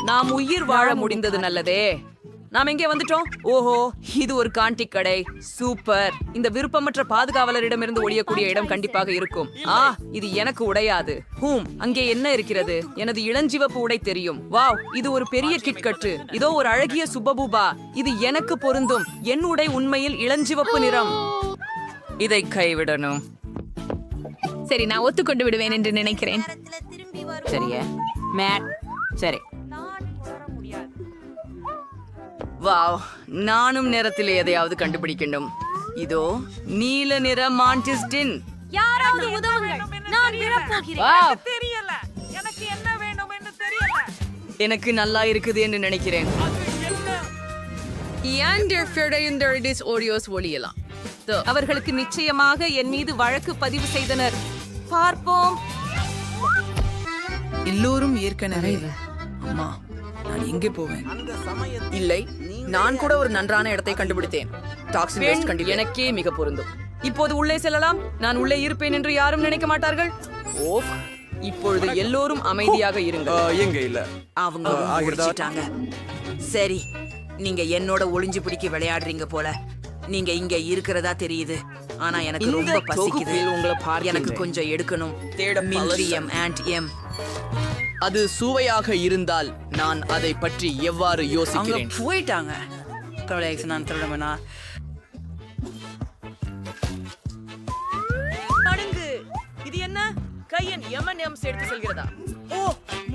நாம் உயிர் வாழ முடிந்தது நல்லதே. நாம் எங்கே வந்துட்டோம்? ஓஹோ, இது ஒரு காண்டி கடை. சூப்பர். இந்த விருப்பமற்ற பாதுகாவலரிடமிருந்து ஒழியக்கூடிய இடம் கண்டிப்பாக இருக்கும். இது எனக்கு உடையாது. அங்கே என்ன இருக்கிறது? எனது இளஞ்சிவப்பு உடை தெரியும். வாவ், இது ஒரு பெரிய கிட்கட்டு. இதோ ஒரு அழகிய சுப்பபூபா. இது எனக்கு பொருந்தும். என் உடை உண்மையில் இளஞ்சிவப்பு நிறம். இதை கைவிடணும். சரி, நான் ஒத்துக்கொண்டு விடுவேன் என்று நினைக்கிறேன். சரியா மேட்? சரி. வாவ், நானும் நேரத்தில் எதையாவது கண்டுபிடிக்கணும். இதோ நீல நிற மான்டிஸ்டின். யாராவது உதவுங்கள், நான் விழப் போகிறேன். வாவ், தெரியல, எனக்கு என்ன வேணும் என்று தெரியல. எனக்கு நல்லா இருக்குது என்று நினைக்கிறேன். அவர்களுக்கு நிச்சயமாக என் மீது வழக்கு பதிவு செய்தனர். பார்ப்போம். எல்லோரும் ஏற்கனவே அம்மா, நான் எங்கே போவேன்? இல்லை, நான் கூட ஒரு நன்றான இடத்தை கண்டுபிடித்தேன். டாக்ஸின் வேஸ்ட் கண்டிப்பா எனக்கே மிக பொருந்தும். இப்போது உள்ளே செல்லலாம். நான் உள்ளே இருப்பேன் என்று யாரும் நினைக்க மாட்டார்கள். ஓ, இப்பொழுது எல்லோரும் அமைதியாக இருங்க. எங்க இல்ல அவங்க முடிச்சிட்டாங்க. சரி, நீங்க என்னோட ஒளிஞ்சு பிடிக்க விளையாடுறீங்க போல. நீங்க இங்க இருக்கிறதா தெரியுது. ஆனா எனக்கு ரொம்ப பசிக்குது. உங்களை எனக்கு கொஞ்சம் எடுக்கணும். மில்ட்ரியம் அண்ட் எம். அது சுவையாக இருந்தால் நான் அதை பற்றி எவ்வாறு அவங்க யோசிக்கிறேன்? போயிட்டாங்க. நான் திருடமனா நடுங்கு. இது என்ன? கையன் M&M's எடுத்து செல்கிறதா? ஓ,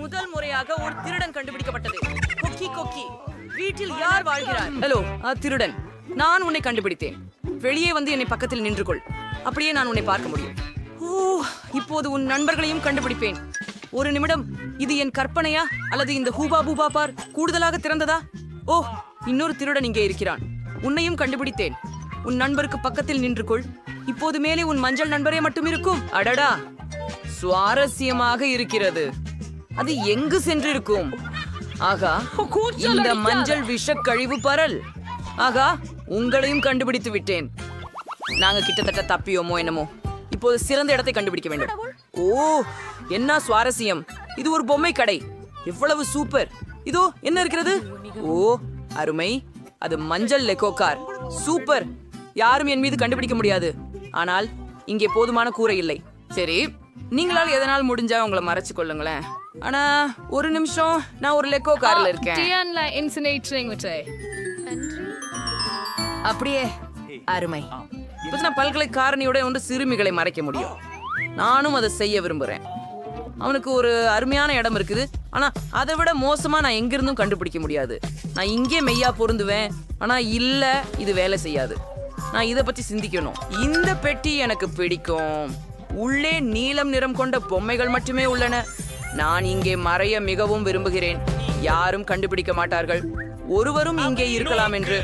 முதல் முறையாக ஒரு திருடன் கண்டுபிடிக்கப்பட்டது. கொக்கி கொக்கி. வீட்டில் யார் வாழ்கிறார்? ஹலோ, திருடன். நான் உன்னை கண்டுபிடித்தேன். வெளியே வந்து என்னை பக்கத்தில் நின்று கொள். அப்படியே நான் உன்னை பார்க்க முடியும். ஓ, இப்போது உன் நண்பர்களையும் கண்டுபிடிப்பேன். ஒரு நிமிடம். இது என் கற்பனையா அல்லது இந்த ஹூபா பூபா பார் கூடுதலாக திறந்ததா? ஓ, இன்னொரு திருடன் இங்கே இருக்கிறான். உன்னையும் கண்டுபிடித்தேன். உன் நண்பருக்கு பக்கத்தில் நின்று கொள். இப்போது மேலே உன் மஞ்சள் நண்பரே மட்டும் இருக்கும். அடடா, சுவாரஸ்யமாக இருக்கிறது. அது எங்கு சென்றிருக்கும்? ஆகா, இந்த மஞ்சள் விஷ கழிவு பரல். ஆகா, உங்களையும் கண்டுபிடித்து விட்டேன். நாங்க கிட்டத்தட்ட தப்பியோமோ என்னமோ. இப்போது சிறந்த இடத்தை கண்டுபிடிக்க வேண்டும். ஓ, என்ன சுவாரஸ்யம். இது ஒரு பொம்மை கடை. எவ்வளவு சூப்பர். இதோ என்ன இருக்கிறது? ஓ, அருமை. அது மஞ்சள் லெகோ கார். சூப்பர். யாரும் என் மீது கண்டுபிடிக்க முடியாது. ஆனால் இங்கே போதுமான கூரை இல்லை. சரி, நீங்களால் எதனால் முடிஞ்சா உங்களை மறைச்சு கொள்ளுங்களேன். ஆனா ஒரு நிமிஷம், நான் ஒரு லெகோ கார்ல இருக்கேன். அப்படியே அருமை. நான் பல்கலைக்காரணியோட ஒன்று சிறுமிகளை மறைக்க முடியும். நானும் அதை செய்ய விரும்புறேன். அவனுக்கு ஒரு அருமையான இடம் இருக்குது. ஆனா அதை விட மோசமா நான் எங்கிருந்தும் கண்டுபிடிக்க முடியாது. நான் இங்கே மெய்யா பொருந்துவேன். ஆனா இல்ல, இது வேலை செய்யாது. நான் இதை பத்தி சிந்திக்கணும். இந்த பெட்டி எனக்கு பிடிக்கும். உள்ளே நீலம் நிறம் கொண்ட பொம்மைகள் மட்டுமே உள்ளன. நான் இங்கே மறைய மிகவும் விரும்புகிறேன். யாரும் கண்டுபிடிக்க மாட்டார்கள். ஒருவரும் இங்கே இருக்கலாம் என்று.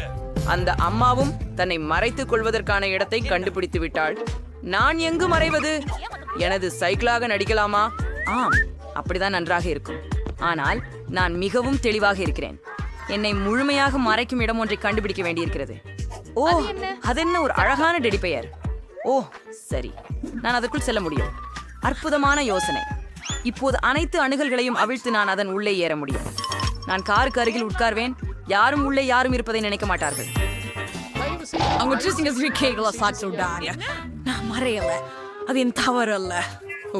அந்த அம்மாவும் தன்னை மறைத்துக் கொள்வதற்கான இடத்தை கண்டுபிடித்து விட்டாள். நான் எங்கு மறைவது? எனது சைக்கிளாக நடிக்கலாமா? ஆம், அப்படிதான் நன்றாக இருக்கும். ஆனால் நான் மிகவும் தெளிவாக இருக்கிறேன். என்னை முழுமையாக மறைக்கும் இடம் ஒன்றை கண்டுபிடிக்க வேண்டியிருக்கிறது. ஓ, அதென்ன ஒரு அழகான டெடி பெயர். ஓ, சரி, நான் அதற்குள் செல்ல முடியும். அற்புதமான யோசனை. இப்போது அனைத்து அணுகல்களையும் அவிழ்த்து நான் அதன் உள்ளே ஏற முடியும். நான் காருக்கு அருகில் உட்கார்வேன். யாரும் உள்ளே யாரும் இருப்பதை நினைக்க மாட்டார்கள். நான் மறையல. அது என் தவறு அல்ல. ஓ,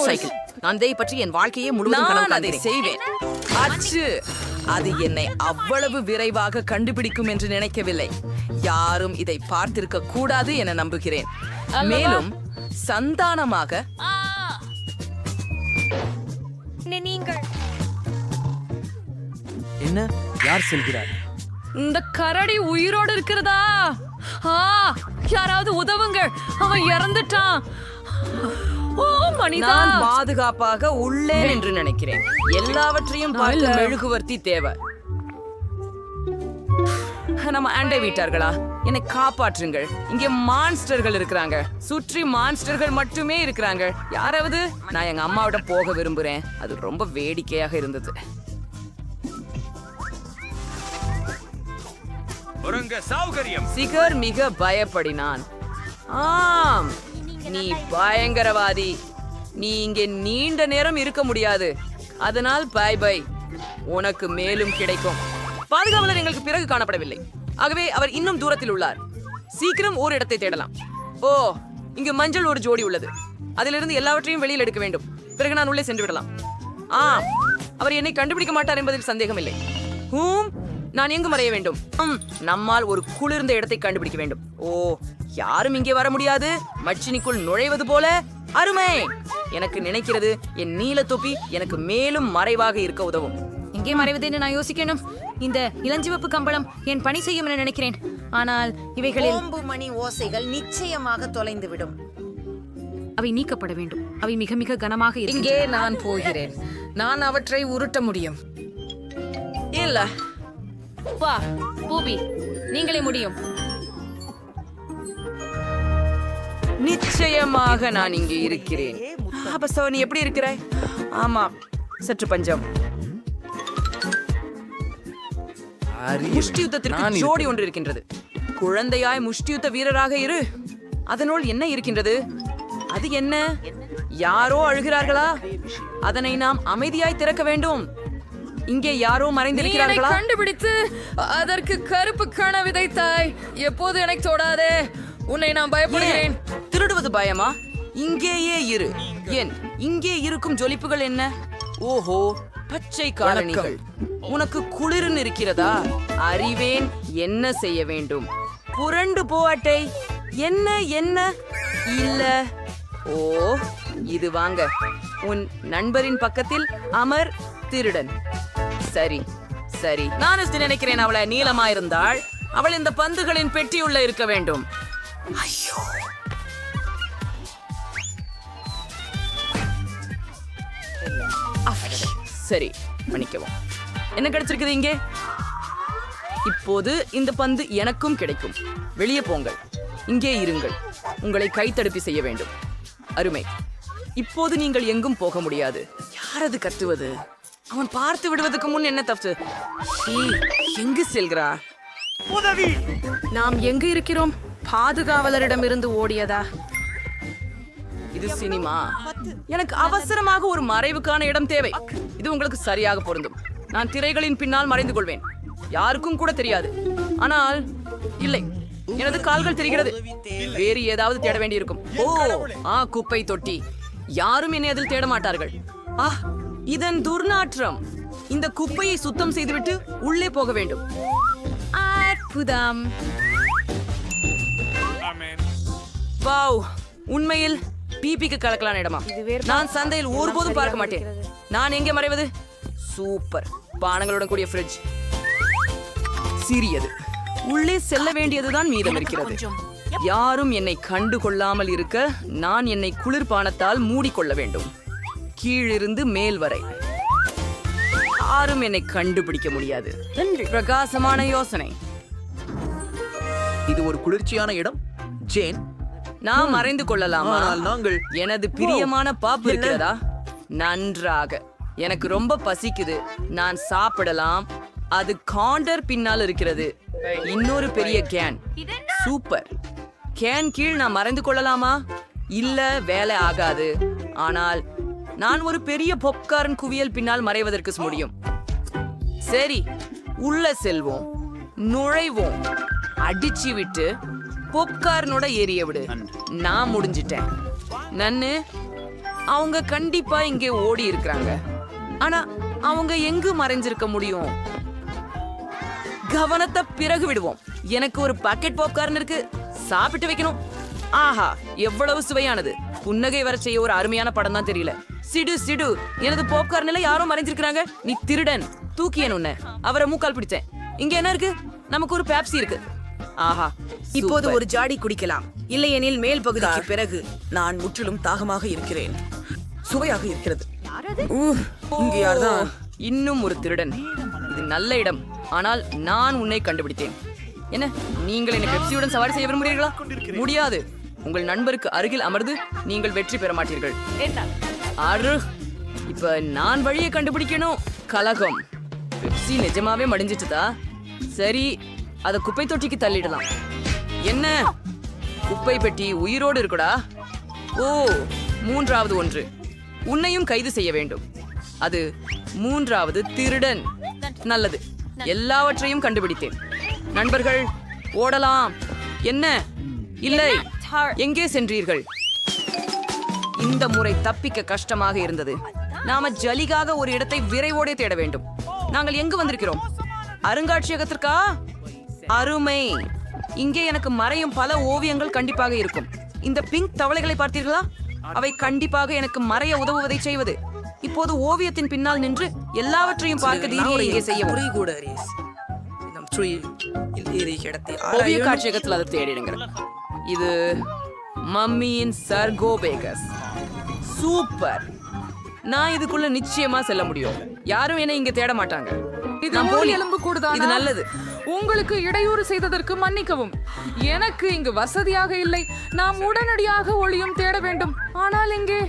சைக்கிள். நான் இதை பற்றி என் வாழ்க்கையே முழுவதும் அதை செய்வேன். அச்சு, அது என்னை அவ்வளவு விரைவாக கண்டுபிடிக்கும் என்று நினைக்கவில்லை. யாரும் இதை பார்த்திருக்க கூடாது என நம்புகிறேன். மேலும் சந்தானமாக நீங்கள் என்ன? யார் செல்கிறார்? இந்த கரடி உயிரோடு இருக்கிறதா? யாராவது உதவுங்கள், அவன் இறந்துட்டான். ஓ, மனிதா, நான் பாதுகாப்பாக உள்ளே என்று நினைக்கிறேன். எல்லாவற்றையும் பார்த்து மெழுகுவர்த்தி தேவை. நம்ம அண்டை வீட்டார்களா? என்னை காப்பாற்றுங்கள். இங்கே மான்ஸ்டர்கள் இருக்கிறாங்க. சுற்றி மான்ஸ்டர்கள் மட்டுமே இருக்கிறாங்க. யாராவது? நான் எங்க அம்மாவிட போக விரும்புறேன். அது ரொம்ப வேடிக்கையாக இருந்தது. சிகர் மிக பயப்படினான். ஆம், நீ பயங்கரவாதி. நீ இங்கே நீண்ட நேரம் இருக்க முடியாது. அதனால் பை பை. உனக்கு மேலும் கிடைக்கும். பாதுகாவலர் எங்களுக்கு பிறகு காணப்படவில்லை, ஆகவே அவர் இன்னும் தூரத்தில் உள்ளார். சீக்கிரம் ஒரு இடத்தை தேடலாம். ஓ, இங்கு மஞ்சள் ஒரு ஜோடி உள்ளது. அதிலிருந்து எல்லாவற்றையும் வெளியில் எடுக்க வேண்டும். பிறகு நான் உள்ளே சென்று விடலாம். ஆம், அவர் என்னை கண்டுபிடிக்க மாட்டார் என்பதில் சந்தேகமில்லை. நான் எங்கு மறைய வேண்டும்? நம்மால் ஒரு குளிர்ந்த இடத்தை கண்டுபிடிக்க வேண்டும். ஓ, யாரும் இங்கே வர முடியாது. மச்சினிக்குள் நுழைவது போல அருமை. எனக்கு நினைக்கிறது என் நீல தொப்பி எனக்கு மேலும் மறைவாக இருக்க உதவும். எங்கே மறைவது என்று நான் யோசிக்கணும். இந்த இளஞ்சிவப்பு கம்பளம் என் பணி செய்யும் என நினைக்கிறேன். ஆனால் இவைகளில் ஓம்பு மணி ஓசைகள் நிச்சயமாக தொலைந்துவிடும். அவை நீக்கப்பட வேண்டும். அவை மிக மிக கனமாக இங்கே நான் போகிறேன். நான் அவற்றை உருட்ட முடியும். இல்ல, வா பூபி, நீங்களே முடியும். நிச்சயமாக நான் இங்கே இருக்கிறேன். அப்ப நீ எப்படி இருக்கிறாய்? ஆமா, சற்று பஞ்சம். முஷ்டி யுத்தத்திற்கு ஜோடி ஒன்று இருக்கின்றது. குழந்தையாய் முஷ்டி யுத்த வீரராக இரு. அதனுள் என்ன இருக்கின்றது? அது என்ன? யாரோ அழுகிறார்களா? அதனை நாம் அமைதியாய் திறக்க வேண்டும். இங்கே யாரோ மறைந்திருக்கிறார்களா? கண்டுபிடித்து அதற்கு கருப்பு கண விதைத்தாய். எப்போது எனக்கு தொடாதே, உன்னை நான் பயப்படுகிறேன். திருடுவது பயமா? இங்கேயே இரு. ஏன் இங்கே இருக்கும் ஜொலிப்புகள் என்ன? ஓஹோ, பச்சை காலணிகள். உனக்கு குளிர்னு இருக்கிறதா? அறிவேன் என்ன செய்ய வேண்டும். புரண்டு போ அட்டை. என்ன என்ன இல்ல. ஓ, இது வாங்க. உன் நண்பரின் பக்கத்தில் அமர் திருடன். சரி சரி, நான் நினைக்கிறேன் அவளை நீளமா இருந்தாள். அவள் இந்த பந்துகளின் பெட்டியுள்ள இருக்க வேண்டும். ஐயோ, சரி, மன்னிக்கவும். என்ன கிடைச்சிருக்குது இங்கே? இப்போது இந்த பந்து எனக்கும் கிடைக்கும். வெளியே போங்கள், இங்கே இருங்கள். உங்களை கைத்தடுப்பி செய்ய வேண்டும். அருமை. இப்போது நீங்கள் எங்கும் போக முடியாது. யாரது கத்துவது? அவன் பார்த்து விடுவதற்கு முன் என்ன தப்பு? எங்கு செல்கிறா? நாம் எங்கு இருக்கிறோம்? பாதுகாவலரிடமிருந்து ஓடியதா? இது சினிமா. எனக்கு அவசரமாக ஒரு மறைவுக்கான இடம் தேவை. இது உங்களுக்கு சரியாக பொருந்தும். நான் திரைகளின் பின்னால் மறைந்து கொள்வேன். யாருக்கும் கூட தெரியாது. ஆனால் இல்லை, எனது கால்கள் தெரிகிறது. வேறு ஏதாவது தேட வேண்டியிருக்கும். ஓ, குப்பை தொட்டி. யாரும் என்னை அதில் தேட மாட்டார்கள். இதன் துர்நாற்றம். இந்த குப்பையை சுத்தம் செய்துவிட்டு உள்ளே போக வேண்டும். அற்புதம். வாவ், உண்மையில் பிபிக்கு கலக்கலான இடமா? நான் சந்தையில் ஒருபோதும் பார்க்க மாட்டேன். நான் எங்கே மறைவது? சூப்பர். பானங்களுடன் கூடிய ஃப்ரிட்ஜ். சிறியது. உள்ளே செல்ல வேண்டியதுதான் மீதம் இருக்கிறது. யாரும் என்னை கண்டு கொள்ளாமல் இருக்க நான் என்னை குளிர்பானத்தால் மூடிக்கொள்ள வேண்டும். கீழிருந்து மேல் வரை யாரும் என்னை கண்டுபிடிக்க முடியாது. பிரகாசமான யோசனை. இது ஒரு குளிர்ச்சியான இடம். ஜேன், நாம் மறைந்து கொள்ளலாமா? ஆனால் நாங்கள் எனது பிரியமான பாப்பு இருக்கிறதா? நன்றாக. எனக்கு ரொம்ப பசிக்குது. நான் சாப்பிடலாம். அது காண்டர் பின்னால் இருக்கிறது. இன்னொரு பெரிய கேன். சூப்பர். கேன் கீழ் நான் மறைந்து கொள்ளலாமா? இல்ல, வேலை ஆகாது. ஆனால் நான் ஒரு பெரிய பாப்கார்ன் குவியல் பின்னால் மறைவதற்கு முடியும். சரி, உள்ள செல்வோம். நுழைவோம். அடிச்சு விட்டு பாப்கார்னோட ஏறிய விடு. நான் முடிஞ்சிட்டேன். நன்னு, அவங்க கண்டிப்பா இங்கே ஓடி இருக்கிறாங்க. ஆனா அவங்க எங்கு மறைஞ்சிருக்க முடியும்? கவனத்தை பிறகு விடுவோம். எனக்கு ஒரு பாக்கெட் பாப்கார்ன் இருக்கு. சாப்பிட்டு வைக்கணும். ஆஹா, எவ்வளவு சுவையானது. புன்னகை வர செய்ய ஒரு அருமையான படம் தான். தெரியல. சிடு சிடு, எனது பாப்கார்ன்ல யாரோ மறைஞ்சிருக்காங்க. நீ திருடன். தூக்கியன் உன்னை. அவரை மூக்கால் பிடிச்சேன். இங்க என்ன இருக்கு? நமக்கு ஒரு பேப்சி இருக்கு. ஆஹா, இப்போது ஒரு ஜாடி குடிக்கலாம். இல்லையெனில் மேல் பகுதிக்கு பிறகு நான் முற்றிலும் தாகமாக இருக்கிறேன். சுவையாக இருக்கிறது. இங்க யார்தான்? இன்னும் ஒரு திருடன். இது நல்ல இடம். ஆனால் நான் உன்னை கண்டுபிடித்தேன். என்ன, நீங்கள் என்னை பெப்சியுடன் சவாரி செய்ய விரும்புகிறீர்களா? முடியாது. உங்கள் நண்பருக்கு அருகில் அமர்ந்து நீங்கள் வெற்றி பெற மாட்டீர்கள். ஆறு. இப்ப நான் வழியை கண்டுபிடிக்கணும். கலகம். பெப்சி நிஜமாவே மடிஞ்சிட்டுதா? சரி, அதை குப்பை தொட்டிக்கு தள்ளிடலாம். என்ன, குப்பை பெட்டி உயிரோடு இருக்குடா? ஓ, மூன்றாவது ஒன்று. உன்னையும் கைது செய்ய வேண்டும். அது மூன்றாவது திருடன். நல்லது, எல்லாவற்றையும் கண்டுபிடித்தேன். நண்பர்கள், ஓடலாம். என்ன? இல்லை, எங்கே சென்றீர்கள்? இந்த முறை தப்பிக்க கஷ்டமாக இருந்தது. நாம ஜலிகாக ஒரு இடத்தை விரைவோடே தேட வேண்டும். நாங்கள் எங்கு வந்திருக்கிறோம்? அருங்காட்சியகத்திற்கா? அருமை. இங்கே எனக்கு மறையும் பல ஓவியங்கள் கண்டிப்பாக இருக்கும். இந்த பிங்க் தவளைகளை பார்த்தீர்களா? அவை கண்டிப்பாக எனக்கு மறைய உதவுவதை செய்வது. இப்போது ஓவியத்தின் பின்னால் நின்று எல்லாவற்றையும் பார்க்க தீரியை இங்கே செய்யவும். ஓவிய காட்சியகத்தில் அதை தேடிடுங்க. இது மம்மியின் சர்கோபேகஸ். சூப்பர். நான் இதுக்குள்ள நிச்சயமா செல்ல முடியும். யாரும் என்னை இங்க தேட மாட்டாங்க. இது நான் ஒரு போலி. எலும்பு கூடுதானா? இது நல்லது. உங்களுக்கு இடையூறு செய்ததற்கு மன்னிக்கவும். எனக்கு இங்கு வசதியாக இல்லை. நாம் உடனடியாக ஒளியும் தேட வேண்டும். ஆனால் இங்கே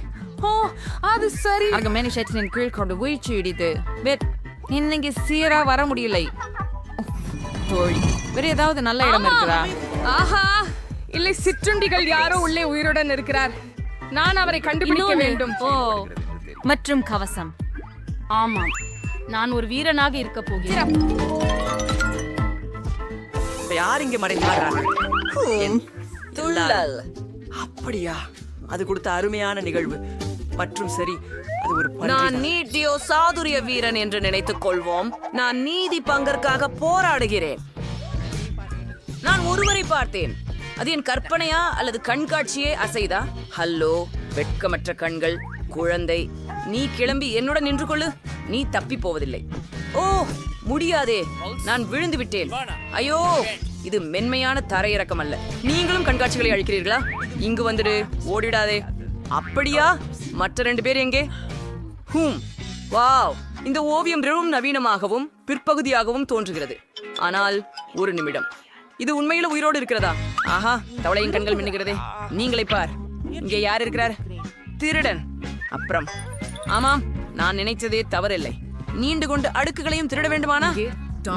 அது சரி. ஆர்கனைசேஷனின் கீழ் கொண்டு வீழ்ச்சி இடிது. இன்னைக்கு சீரா வர முடியலை. தோழி, வேற ஏதாவது நல்ல இடம் இருக்குதா? ஆஹா, இல்லை, சிற்றுண்டிகள் யாரோ உள்ளே உயிருடன் இருக்கிறார். நான் அவரை கண்டுபிடிக்க வேண்டும். மற்றும் கவசம். ஆமாம், நான் ஒரு வீரனாக இருக்க போகிறேன். யார் இங்கே மறைந்தார்கள்? துள்ளல். அப்படியா? அது கொடுத்த அருமையான நிகழ்வு. மற்றும் சரி, அது ஒரு நான் நீட்டியோ சாதுரிய வீரன் என்று நினைத்துக் கொள்வோம். நான் நீதி பங்கிற்காக போராடுகிறேன். நான் ஒருவரை பார்த்தேன். அது என் கற்பனையா அல்லது கண்காட்சியே அசைதா? ஹல்லோ, வெட்கமற்ற கண்கள், குழந்தை, நீ கிளம்பி என்னுடன் நின்று கொள்ளு. நீ தப்பி போவதில்லை. ஓ, முடியாதே, நான் விழுந்து விட்டேன். ஐயோ, இது மென்மையான தரையிறக்கம் அல்ல. நீங்களும் கண்காட்சிகளை அழிக்கிறீர்களா? இங்கு வந்துடு, ஓடிடாதே. அப்படியா? மற்ற 2 பேர் எங்கே? வாவ், இந்த ஓவியம் மிகவும் நவீனமாகவும் பிற்பகுதியாகவும் தோன்றுகிறது. ஆனால் ஒரு நிமிடம், இது உண்மையில உயிரோடு இருக்கிறதா? ஆஹா, தவளையின் கண்கள் மின்னுகிறதே. நீங்களே பார். இங்கே யார் இருக்கிறார்? திருடன். அப்புறம் ஆமாம், நான் நினைத்ததே தவறில்லை. நீண்டு கொண்டு அடுக்குகளையும் திருட வேண்டுமானா?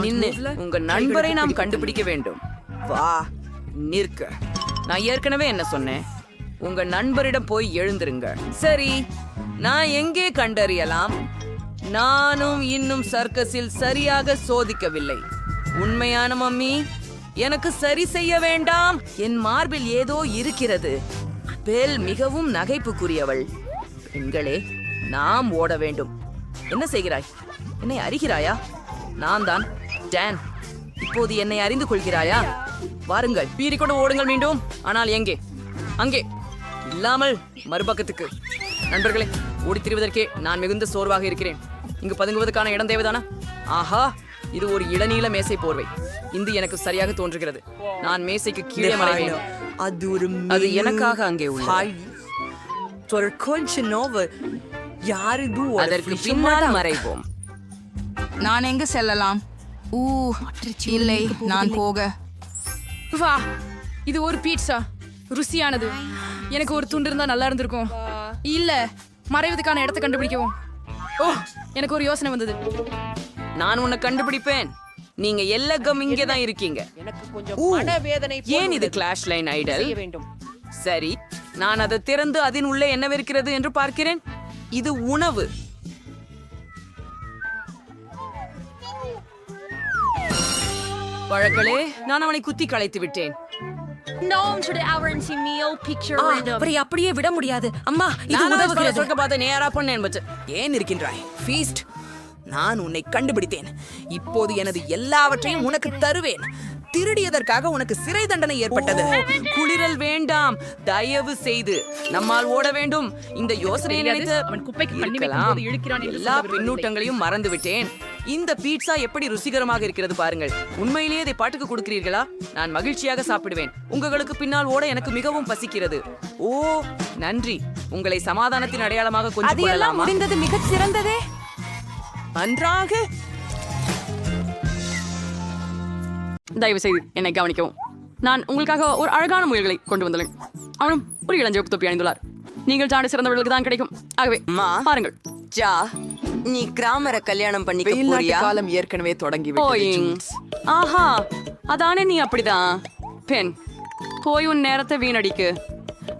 நின்னு, உங்க நண்பரை நாம் கண்டுபிடிக்க வேண்டும். வா, நிற்க. நான் ஏற்கனவே என்ன சொன்னேன்? உங்க நண்பரிடம் போய் எழுந்திருங்க. சரி, நான் எங்கே கண்டறியலாம்? நானும் இன்னும் சர்க்கஸில் சரியாக சோதிக்கவில்லை. உண்மையான மம்மி, எனக்கு சரி செய்ய வேண்டாம். என் மார்பில் ஏதோ இருக்கிறது. பெல் மிகவும் நகைப்புக்குரியவள். பெண்களே, நாம் ஓட வேண்டும். என்ன செய்கிறாய்? என்னை அறிகிறாயா? நான் தான் டான். இப்போது என்னை அறிந்து கொள்கிறாயா? வாருங்கள், பீறிக்கொண்டு ஓடுங்கள் மீண்டும். ஆனால் எங்கே? அங்கே இல்லாமல் மறுபக்கத்துக்கு. நண்பர்களே, ஓடித் திரிவதற்கே நான் மிகுந்த சோர்வாக இருக்கிறேன். இங்கு பதுங்குவதற்கான இடம் தேவைதானா? ஆஹா, இது ஒரு இளநீல மேசை போர்வை. இது எனக்கு சரியாக தோன்றுகிறது. நான் மேசைக்கு கீழே மறைவேன். அது எனக்காக அங்கே உள்ளது. அதற்கு பின்னால் மறைவோம். நான் எங்க செல்லலாம்? இல்லை, நான் போக. வா, இது ஒரு பீட்சா. ருசியானது. எனக்கு ஒரு துண்டு இருந்தா நல்லா இருந்திருக்கும். இல்ல, மறைவதற்கான இடத்தை கண்டுபிடிக்கவும். ஓ, எனக்கு ஒரு யோசனை வந்தது. நான் உன்னை கண்டுபிடிப்பேன். நீங்க எல்லகம் இங்கே தான் இருக்கீங்க. ஏன் இது கிளாஷ் லைன் ஐடல்? சரி, நான் அதை திறந்து அதன் உள்ளே என்னவிருக்கிறது என்று பார்க்கிறேன். இது உணவு. வழக்கலே, நான் அவனை குத்தி களைத்து விட்டேன். அப்படியே விட முடியாது. அம்மா, இது உதவுகிறது. சொல்ல பார்த்து நேரா பண்ணேன். ஏன் இருக்கின்றாய்? ஃபீஸ்ட், நான் உன்னை கண்டுபிடித்தேன். இப்போது எனது எல்லாவற்றையும் உனக்கு தருவேன். திருடியதற்காக உனக்கு சிறை தண்டனை ஏற்பட்டது. குளிரல் வேண்டாம், தயவு செய்து. நம்மால் ஓட வேண்டும். இந்த யோசனையை நினைத்து எல்லா பின்னூட்டங்களையும் மறந்து விட்டேன். இந்த பீட்சா எப்படி ருசிகரமாக இருக்கிறது பாருங்கள். உண்மையிலேயே இதை பாட்டுக்கு கொடுக்கிறீர்களா? நான் மகிழ்ச்சியாக சாப்பிடுவேன். உங்களுக்கு பின்னால் ஓட எனக்கு மிகவும் பசிக்கிறது. ஓ, நன்றி. உங்களை சமாதானத்தின் அடையாளமாக கொஞ்சம் கொள்ளலாமா? முடிந்தது மிகச் சிறந்ததே. நன்றாக. தயவு செய்து என்னை கவனிக்கவும். நான் உங்களுக்காக ஒரு அழகான முயல்களை கொண்டு வந்துள்ளேன். அவனும் ஒரு இளஞ்சிவப்பு தொப்பி அணிந்துள்ளார். நீங்கள் சாடு சிறந்தவர்களுக்கு தான் கிடைக்கும். ஆகவே பாருங்கள். ஜா, நீ கிராமர கல்யாணம் பண்ணிக்க போறியா? காலம் ஏற்கனவே தொடங்கி ஆஹா, அதானே நீ அப்படிதான். பெண், போய் உன் நேரத்தை வீணடிக்கு.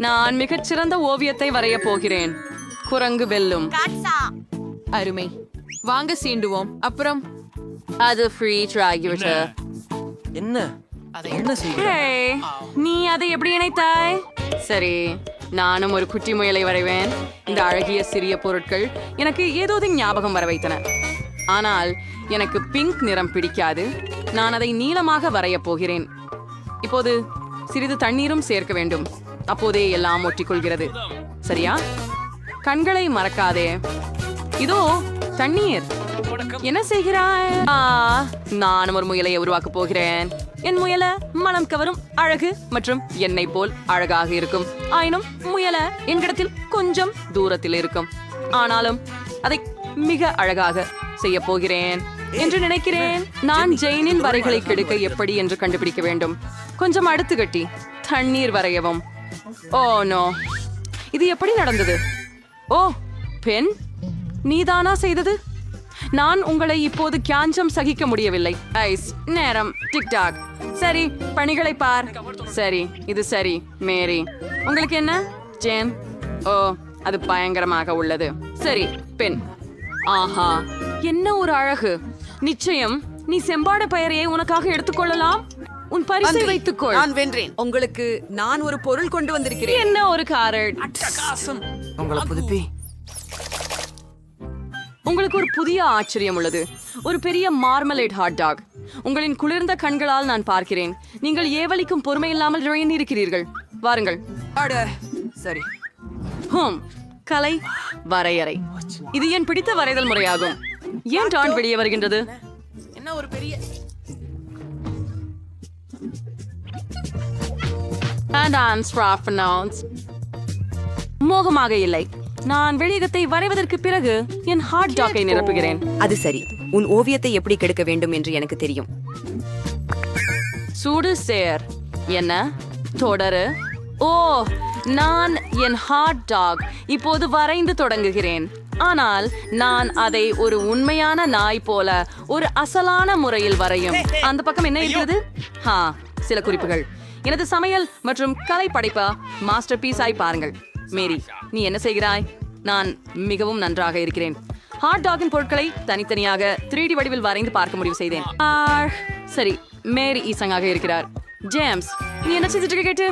நான் மிகச்சிறந்த ஓவியத்தை வரைய போகிறேன். குரங்கு வெல்லும். அருமை. வாங்க சீண்டுவோம். அப்புறம் அது ஃப்ரீச் ஆகிவிட்டு. என்ன என்ன செய்ய ஹே, நீ அதை எப்படி இணைத்தாய்? சரி, நானும் ஒரு குட்டி முயலை வரைவேன். இந்த அழகிய சிறிய பொருட்கள் எனக்கு ஏதோ ஞாபகம் வர வைத்தன. ஆனால் எனக்கு பிங்க் நிறம் பிடிக்காது. நான் அதை நீளமாக வரையப் போகிறேன். இப்போது சிறிது தண்ணீரும் சேர்க்க வேண்டும். அப்போதே எல்லாம் ஒட்டிக்கொள்கிறது. சரியா? கண்களை மறக்காதே. இதோ தண்ணீர். என்ன செய்கிறாய்? நானும் ஒரு முயலை உருவாக்க போகிறேன். என் முயல மனம் கவரும், அழகு மற்றும் என்னை போல் அழகாக இருக்கும். ஆயினும் முயல என்கிடத்தில் கொஞ்சம் தூரத்தில் இருக்கும். ஆனாலும் அதை மிக அழகாக செய்ய போகிறேன் என்று நினைக்கிறேன். நான் ஜெயினின் வரைகளை கெடுக்க எப்படி என்று கண்டுபிடிக்க வேண்டும். கொஞ்சம் அடுத்து கட்டி தண்ணீர் வரையவும். ஓ நோ, இது எப்படி நடந்தது? ஓ பெண், நீதானா செய்தது? நான் உங்களை இப்போது கியாஞ்சம் சகிக்க முடியவில்லை. ஐஸ் நேரம் டிக்டாக். சரி, பணிகளை பார். சரி, இது சரி. மேரி, உங்களுக்கு என்ன? ஜேன், ஓ அது பயங்கரமாக உள்ளது. சரி பெண், ஆஹா என்ன ஒரு அழகு. நிச்சயம் நீ செம்பாட பெயரையை உனக்காக எடுத்துக்கொள்ளலாம். உன் பரிசை வைத்துக்கொள். நான் வென்றேன். உங்களுக்கு நான் ஒரு பொருள் கொண்டு வந்திருக்கிறேன். என்ன ஒரு காரட். உங்களை புதுப்பி உங்களுக்கு ஒரு புதிய ஆச்சரியம் உள்ளது. ஒரு பெரிய மார்மலேட் ஹாட் டாக். உங்களின் குளிர்ந்த கண்களால் நான் பார்க்கிறேன். நீங்கள் ஏவலிக்கும் பொறுமை இல்லாமல் இருக்கிறீர்கள். வாருங்கள். சரி. ஹோம் கலை வரையறை. இது என் பிடித்த வரைதல் முறையாகும். ஏன் டான் வெளியே வருகின்றது? என்ன ஒரு பெரிய மோகமாக இல்லை. நான் வெளியகத்தை வரைவதற்கு பிறகு என் ஹாட் டாக்கை நிரப்புகிறேன். அது சரி. உன் ஓவியத்தை எப்படி கெடுக்க வேண்டும் என்று எனக்கு தெரியும். சூடு சேர். என்ன தொடரு? ஓ, நான் என் ஹாட் டாக் இப்போது வரைந்து தொடங்குகிறேன். ஆனால் நான் அதை ஒரு உண்மையான நாய் போல ஒரு அசலான முறையில் வரையும். அந்த பக்கம் என்ன இருக்கிறது? சில குறிப்புகள். எனது சமையல் மற்றும் கலை படைப்பா மாஸ்டர் பீஸாய் பாருங்கள். மேரி, நீ என்ன செய்கிறாய்? நான் மிகவும் நன்றாக இருக்கிறேன். ஹாட் டாகின் பொருட்களை தனித்தனியாக 3D வடிவில் வரைந்து பார்க்க முடிவு செய்தேன். சரி, மேரி ஈசங்காக இருக்கிறார். ஜேம்ஸ், நீ என்ன செய்துட்டு கேட்டு?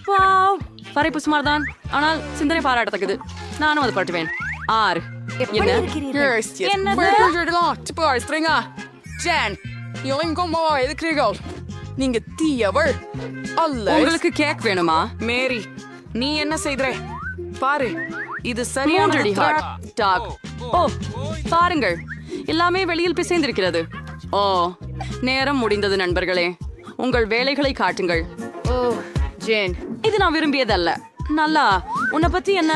வாவ், வரைப்பு சுமார் தான், ஆனால் சிந்தனை பாராட்டத்தக்கது. நானும் அதை பட்டுவேன். என்ன? நீங்க தீயவள் அல்ல. உங்களுக்கு கேக் வேணுமா? மேரி, நீ என்ன செய்தே? பாரு, இது 3D சரியான ஹாட் டாக். ஓ பாருங்கள், எல்லாமே வெளியில் பிசைந்திருக்கிறது. ஓ, நேரம் முடிந்தது நண்பர்களே. உங்கள் வேலைகளை காட்டுங்கள். ஓ ஜேன், இது நான் விரும்பியதல்ல. நல்லா, உன்னை பத்தி என்ன?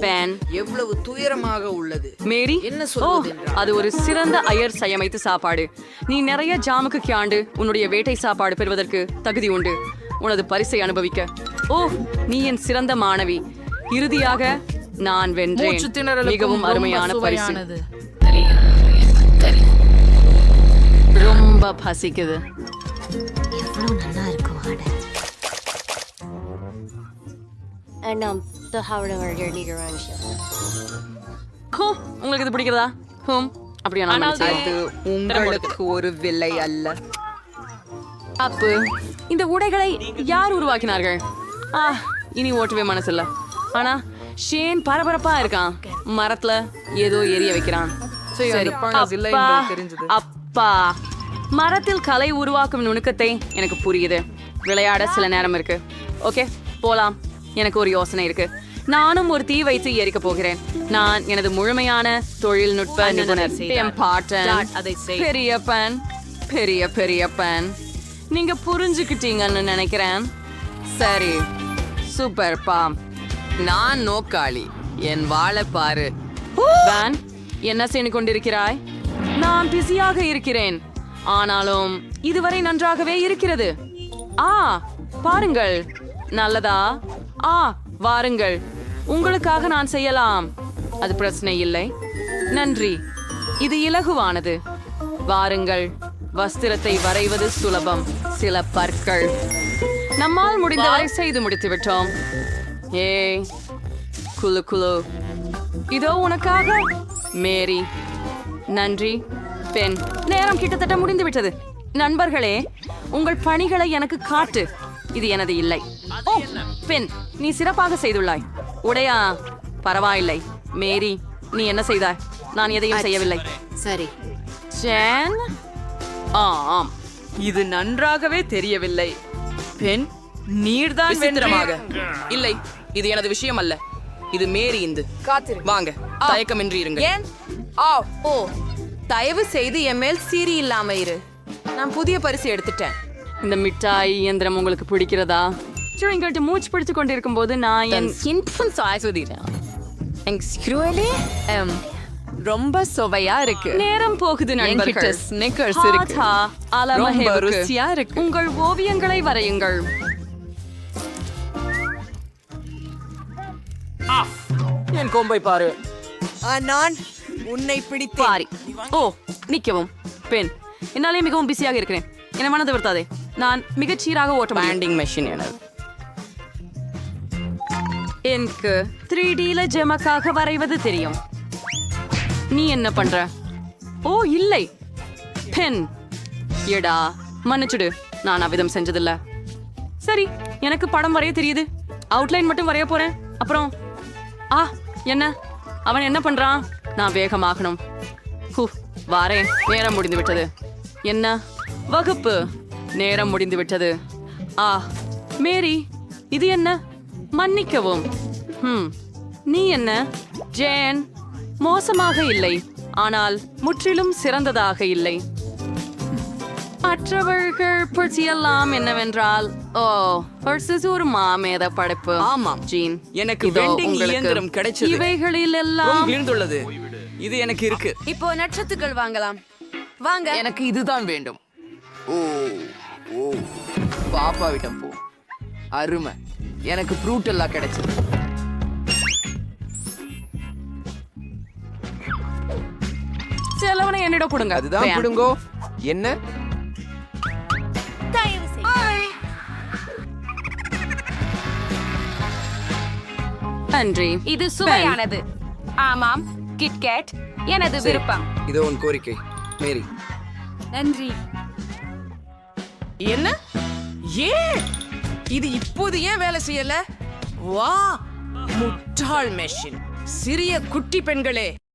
பேன் எவ்வளவு துயரமாக உள்ளது. மேரி, என்ன ஓ சொல்வது? அது ஒரு சிறந்த அயர் சயமைத்து சாப்பாடு. நீ நிறைய ஜாமுக்கு கியாண்டு உன்னுடைய வேட்டை சாப்பாடு பெறுவதற்கு தகுதி உண்டு. உனது பரிசை அனுபவிக்க. ஓ, நீ என் சிறந்த மாணவி. இறுதியாக நான் வென்றேன். மிகவும் அருமையான பரிசு. ரொம்ப பசிக்குது. எவ்வளவு நல்லா இருக்கும் ஆட. உங்களுக்கு இது பிடிக்கிறதா? அப்படியா? அது உங்களுக்கு ஒரு விலை அல்ல. அப்பு, இந்த உடைகளை யார் உருவாக்கினார்கள்? இனி ஓட்டவே மனசில்ல. ஆனா ஷேன் பரபரப்பா இருக்கான். மரத்துல ஏதோ எரிய வைக்கிறான். சரி, அப்பா, மரத்தில் கலை உருவாக்கும் நுணுக்கத்தை எனக்கு புரியுது. விளையாட சில நேரம் இருக்கு. ஓகே, போலாம். எனக்கு ஒரு யோசனை இருக்கு. நானும் ஒரு தீ வைத்து எரிக்க போகிறேன். நான் எனது முழுமையான தொழில்நுட்ப நிபுணர். என் பாட்டன், பெரியப்பன், பெரியப்பன். நீங்க புரிஞ்சுக்கிட்டீங்கன்னு நினைக்கிறேன். சரி, சூப்பர் பாம். நான் நோக்காளி. என் வாழை பாரு. வேன், என்ன செய்து கொண்டிருக்கிறாய்? நான் பிஸியாக இருக்கிறேன். ஆனாலும் இதுவரை நன்றாகவே இருக்கிறது. பாருங்கள். நல்லதா? வாருங்கள். உங்களுக்காக நான் செய்யலாம். அது பிரச்சனை இல்லை. நன்றி. இது இலகுவானது. வாருங்கள். வஸ்திரத்தை வரைவது சுலபம். சில பற்கள். நம்மால் முடிந்தவரை செய்து முடித்து விட்டோம். ஏய், குலு குலு. இதோ உனக்காக மேரி நன்றி பெண். நேரம் கிட்டத்தட்ட முடிந்து விட்டது. நண்பர்களே, உங்கள் பணிகளை எனக்கு காட்டு. இது எனது இல்லை. ஓ பெண், நீ சிறப்பாக செய்துள்ளாய். உடையா பரவாயில்லை. மேரி, நீ என்ன செய்தாய்? நான் எதையும் செய்யவில்லை. சரி. ஜேன், ஆம், இது நன்றாகவே தெரியவில்லை. பெண், நீர்தான் விசித்திரமாக. இல்லை, இது எனது விஷயம் அல்ல. இது மேரி இந்து. வாங்க, தயக்கமின்றி இருங்க. ஏன்? ஓ தயவு செய்து என் மேல் சீரி இல்லாம இரு. நான் புதிய பரிசு எடுத்துட்டேன். இந்த மிட்டாய் இயந்திரம் உங்களுக்கு பிடிக்கிறதா? எங்கள்கிட்ட மூச்சு பிடிச்சு கொண்டிருக்கும் போது நான் என் இன்ஃபுன்ஸ் ரொம்ப சுவையா இருக்கு. நேரம் போகுது நண்பர்களே. ஸ்னிக்கர்ஸ் இருக்கு. ஆஹா, அலமஹேவுக்கு. ரொம்ப ருசியா இருக்கு. உங்கள் ஓவியங்களை வரையுங்கள். என் கொம்பை பாரு. நான் உன்னை பிடித்தேன். பாரி. ஓ, நிக்கவும். பெண், என்னாலே மிகவும் பிஸியாக இருக்கிறேன். என்னை மனது வருத்தாதே. நான் மிகச்சீராக ஓட்ட முடியும். பேண்டிங் மெஷின் எனது. எனக்கு 3Dல ஜெமக்காக வரைவது தெரியும். நீ என்ன பண்ற? ஓ இல்லை, பென். எடா, மன்னிச்சுடு. நான் அவ்விதம் செஞ்சதில்ல. சரி, எனக்கு படம் வரைய தெரியுது. அவுட்லைன் மட்டும் வரைய போறேன். அப்புறம் என்ன அவன் என்ன பண்றான்? நான் வேகமாகணும். வாரேன். நேரம் முடிந்து விட்டது. என்ன வகுப்பு? நேரம் முடிந்து விட்டது. மேரி, இது என்ன? மன்னிக்கவும். நீ என்ன? ஜேன், மோசமாக இல்லை, ஆனால் முற்றிலும் சிறந்ததாக இல்லை. மற்றவர்கள் பற்றியெல்லாம் என்னவென்றால், பர்சஸ் ஒரு மாமேத படைப்பு. ஆமாம் ஜீன், எனக்கு இதோ வெண்டிங் உங்களுக்கு. இயந்திரம் கிடைச்சது. இவைகளில் எல்லாம் விழுந்துள்ளது. இது எனக்கு இருக்கு. இப்போ நட்சத்திரங்கள் வாங்கலாம். வாங்க. எனக்கு இதுதான் வேண்டும். ஓ ஓ பாப்பாவிடம் போ. அருமை. எனக்கு ஃப்ரூட் எல்லாம் கிடைச்சது. செலவனை என்னிடம் கொடுங்க. அதுதான் பிடுங்கோ. என்ன? நன்றி. இது சுவையானது. ஆமாம், கிட்கேட் எனது விருப்பம். இதோ உன் கோரிக்கை மேரி. நன்றி. என்ன? ஏன் இது இப்போது ஏன் வேலை செய்யல? வா, முட்டாள் மெஷின். சிறிய குட்டி பெண்களே,